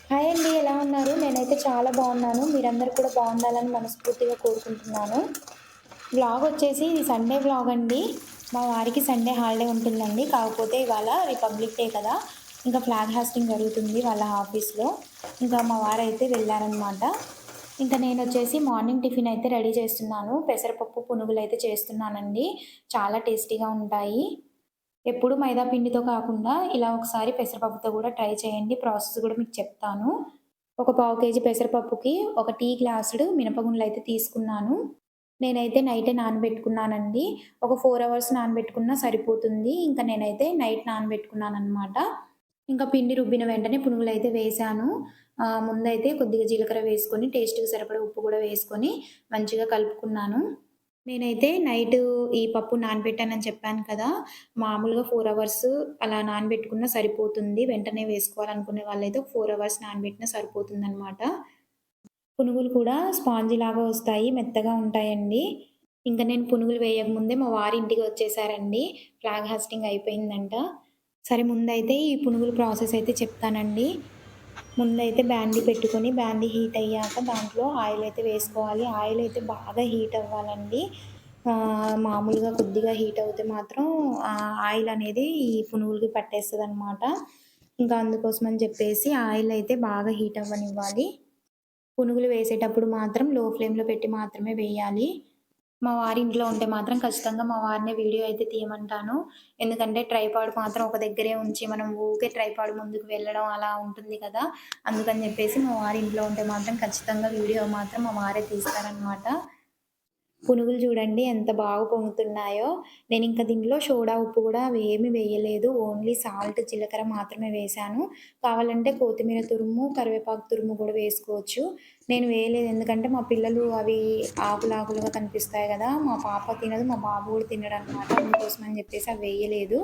Hi అండి. ఎలా ఉన్నారు? నేనైతే చాలా బాగున్నాను. మీరందరూ కూడా బాగుండాలని మనస్ఫూర్తిగా కోరుకుంటున్నాను. వ్లాగొచ్చేసి ఇది సండే వ్లాగ్ అండి. మా వారికి సండే హాలిడే ఉంటుందండి. కాకపోతే ఇవాళ రిపబ్లిక్ డే కదా! ఇంకా ఫ్లాగ్ హాస్టింగ్ జరుగుతుంది వాళ్ళ ఆఫీస్‌లో. ఇంకా మా వారైతే వెళ్లారనమాట. ఇంకా నేనొచ్చేసి మార్నింగ్ టిఫిన్ అయితే రెడీ చేస్తున్నాను. పెసరపప్పు, పునుగులైతే చేస్తున్నానండి. చాలా టేస్టీగా ఉంటాయి. ఎప్పుడు మైదా పిండితో కాకుండా ఇలా ఒకసారి పెసరపప్పుతో గూడా ట్రై చేయండి. ప్రాసెస్ గూడా మీకు చెప్తాను. ఒక పావు కేజీ పెసరపప్పుకి ఒక టీ గ్లాసుడు మినపగుండ్లయితే తీసుకున్నాను. నేనైతే నైటే నానబెట్టుకున్నానండి. ఒక 4 అవర్స్ నానబెట్టుకున్నా సరిపోతుంది. ఇంక నేనైతే నైట్ నానబెట్టుకున్నాననమాట. ఇంకా పిండి రుబ్బిన వెంటనే పునుగులైతే వేశాను. ముందైతే కొద్దిగా జీలకర్ర వేసుకొని, టేస్ట్‌కి సరిపడా ఉప్పు గూడా వేసుకొని మంచిగా కలుపుకున్నాను. నేనైతే నైటు ఈ పప్పు నానబెట్టానని చెప్పాను కదా! మామూలుగా 4 అవర్స్ అలా నానబెట్టుకున్నా సరిపోతుంది. వెంటనే వేసుకోవాలనుకునే వాళ్ళైతే 4 అవర్స్ నానబెట్టినా సరిపోతుందనమాట. పునుగులు కూడా స్పాంజిలాగా వస్తాయి. మెత్తగా ఉంటాయండి. ఇంక నేను పునుగులు వేయకముందే మా వారు ఇంటికి వచ్చేసారండి. ఫ్లాగ్ హాస్టింగ్ అయిపోయిందంట. సరే ముందైతే ఈ పునుగుల ప్రాసెస్ అయితే చెప్తానండి. ముందైతే బాండీ పెట్టుకొని బాండీ హీట్ అయ్యాక దాంట్లో ఆయిల్ అయితే వేసుకోవాలి. ఆయిల్ అయితే బాగా హీట్ అవ్వాలండి. మామూలుగా కొద్దిగా హీట్ అవుతే మాత్రం ఆయిల్ అనేది ఈ పునుగులకి పట్టేస్తదనమాట. ఇంకా అందుకోసమని చెప్పేసి ఆయిల్ అయితే బాగా హీట్ అవ్వనివ్వాలి. పునుగులు వేసేటప్పుడు మాత్రం లో ఫ్లేమ్‌లో పెట్టి మాత్రమే వేయాలి. మా వారు ఇంట్లో ఉంటే మాత్రం ఖచ్చితంగా మా వారినే వీడియో అయితే తీయమంటాను. ఎందుకంటే ట్రైపాడ్ మాత్రం ఒక దగ్గరే ఉంచి మనం ఊకే ట్రైపాడ్ ముందుకు వెళ్ళడం అలా ఉంటుంది కదా! అందుకని చెప్పేసి మా వారు ఇంట్లో ఉంటే మాత్రం ఖచ్చితంగా వీడియో మాత్రం మా వారే తీస్తారనమాట. పునుగులు చూడండి ఎంత బాగా పొంగుతున్నాయో. నేనింక దీంట్లో సోడా, ఉప్పు గూడా అవేమి వేయలేదు. ఓన్లీ సాల్ట్, జీలకర్ర మాత్రమే వేశాను. కావాలంటే కొత్తిమీర తురుము, కరివేపాకు తురుము గూడా వేసుకోవచ్చు. నేను వేయలేదు ఎందుకంటే మా పిల్లలు అవి ఆకులాకులుగా కనిపిస్తాయి గదా! మా పాప తినదు, మా బాబు గూడా తినడనమాట. అందుకోసమని జెప్పేసి అవి వేయలేదు.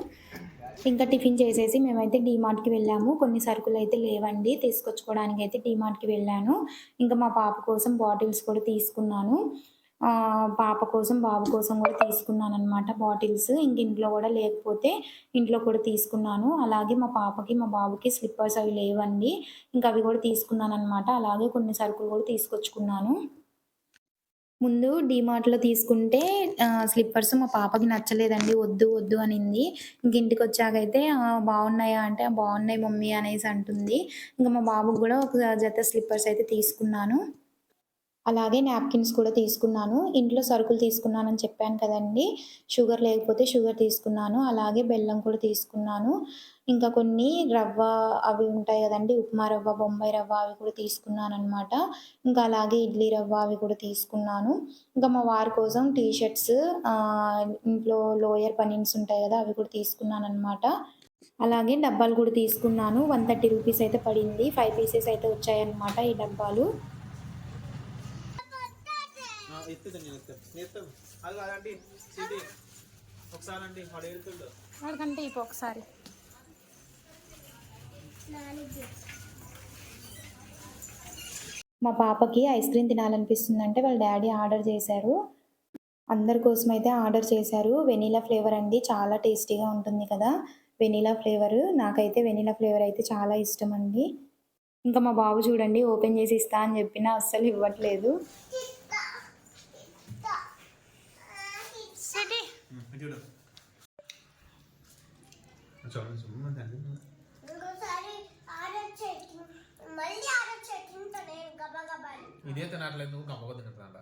ఇంకా టిఫిన్ చేసేసి మేమైతే డీమార్ట్‌కి వెళ్ళాము. కొన్ని సరుకులైతే లేవండి. తీసుకొచ్చుకోవడానికైతే డీమార్ట్‌కి వెళ్ళాను. ఇంకా మా పాప కోసం బాటిల్స్ కూడా తీసుకున్నాను. పాప కోసం, బాబు కోసం గూడా తీసుకున్నాననమాట బాటిల్స్. ఇంక ఇంట్లో గూడా లేకపోతే ఇంట్లో కూడా తీసుకున్నాను. అలాగే మా పాపకి, మా బాబుకి స్లిప్పర్స్ అవి లేవండి. ఇంక అవి గూడా తీసుకున్నాననమాట. అలాగే కొన్ని సరుకులు గూడా తీసుకొచ్చుకున్నాను. ముందు డీమార్ట్‌లో తీసుకుంటే స్లిప్పర్స్ మా పాపకి నచ్చలేదండి. వద్దు, వద్దు అనింది. ఇంక ఇంటికొచ్చాకైతే బావున్నాయా అంటే, "బావున్నాయి మమ్మీ" అనేసి అంటుంది. ఇంక మా బాబుకి గూడా ఒక జత స్లిప్పర్స్ అయితే తీసుకున్నాను. అలాగే నాప్కిన్స్ కూడా తీసుకున్నాను. ఇంట్లో సరుకులు తీసుకున్నానని చెప్పాను కదండీ! షుగర్ లేకపోతే షుగర్ తీసుకున్నాను. అలాగే బెల్లం కూడా తీసుకున్నాను. ఇంకా కొన్ని రవ్వ అవి ఉంటాయి గదండీ! ఉప్మా రవ్వ, బొంబాయి రవ్వ అవి కూడా తీసుకున్నాననమాట. ఇంకా అలాగే ఇడ్లీ రవ్వ అవి కూడా తీసుకున్నాను. ఇంకా మా వారి కోసం టీ షర్ట్స్ ఇంట్లో లోయర్ బనీన్స్ ఉంటాయి గదా! అవి కూడా తీసుకున్నాననమాట. అలాగే డబ్బాలు కూడా తీసుకున్నాను. 130 రూపీస్ అయితే పడింది. 5 పీసెస్ అయితే వచ్చాయన్నమాట ఈ డబ్బాలు. ఎత్తుతా నేను ఎత్తాను అది కాదండి సిటీ ఒకసారి అండి వాడు వెళ్తుండు వాడికంటే ఇప్పుడు ఒకసారి మా పాపకి ఐస్ క్రీమ్ తినాలనిపిస్తుందంటే వాళ్ళ డాడీ ఆర్డర్ చేశారు. అందరి కోసమైతే ఆర్డర్ చేశారు. వెనిలా ఫ్లేవర్ అండి. చాలా టేస్టీగా ఉంటుంది కదా! Vanilla flavour. నాకైతే వెనిలా ఫ్లేవర్ అయితే చాలా ఇష్టమండి. ఇంకా మా బాబు చూడండి ఓపెన్ చేసి ఇస్తా అని చెప్పినా అస్సలు ఇవ్వట్లేదు. చూడు చూడండి సుమ్మండి ఇదే తినట్లేదు నువ్వు గమ్మగా తింటున్నా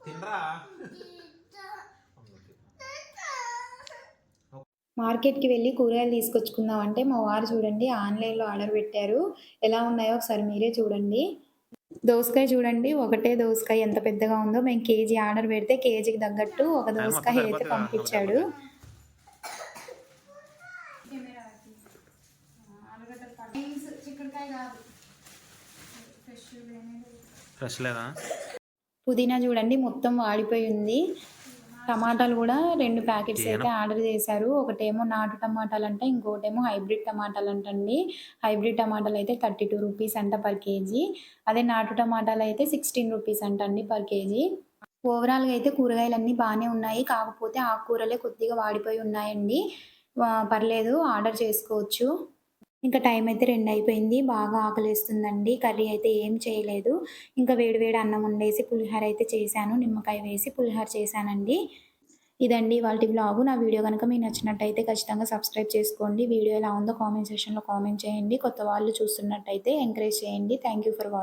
తినరా మార్కెట్‌కి వెళ్లి కూరగాయలు తీసుకొచ్చుకుందాం అంటే మా వారు చూడండి ఆన్‌లైన్‌లో ఆర్డర్ పెట్టారు. ఎలా ఉన్నాయో ఒకసారి మీరే చూడండి. దోసకాయ చూడండి. ఒకటే దోసకాయ ఎంత పెద్దగా ఉందో. మేము కేజీ ఆర్డర్ పెడితే కేజీకి తగ్గట్టు ఒక టైం మొత్తం దోసకాయ అయితే సరిపోతుందా పంపించాడు. లేకపోతే ఫ్రెష్ లేదా పుదీనా చూడండి మొత్తం వాడిపోయి ఉంది. టమాటాలు గూడా 2 ప్యాకెట్స్ ఏను అయితే ఆర్డర్ చేశారు. ఒకటేమో నాటు టమాటాలంట, ఇంకోటేమో హైబ్రిడ్ టమాటాలంటండి. హైబ్రిడ్ టమాటాలయితే 32 రూపీస్ అంట పర్ కేజీ. అదే నాటు టమాటాలయితే 16 రూపీస్ అంటండి పర్ కేజీ. ఓవరాల్‌గా అయితే కూరగాయలన్నీ బానే ఉన్నాయి. కాకపోతే ఆకుకూరలే కొద్దిగా వాడిపోయి ఉన్నాయండి. పర్లేదు ఆర్డర్ చేసుకోవచ్చు. ఇంకా టైం అయితే 2 అయిపోయింది. బాగా ఆకలేస్తుందండి. కర్రీ అయితే ఏం చేయలేదు. ఇంకా వేడి వేడి అన్నం వండేసి పులిహోర అయితే చేశాను. నిమ్మకాయ వేసి పులిహోర చేశానండి. ఇదండి ఇవాల్టి వ్లాగు. నా వీడియో గనుక మీకు నచ్చినట్టయితే ఖచ్చితంగా సబ్స్క్రైబ్ చేసుకోండి. వీడియో ఎలా ఉందో కామెంట్ సెక్షన్‌లో కామెంట్ చేయండి. కొత్త వాళ్ళు చూస్తున్నట్టయితే ఎంకరేజ్ చేయండి. Thank you for watching.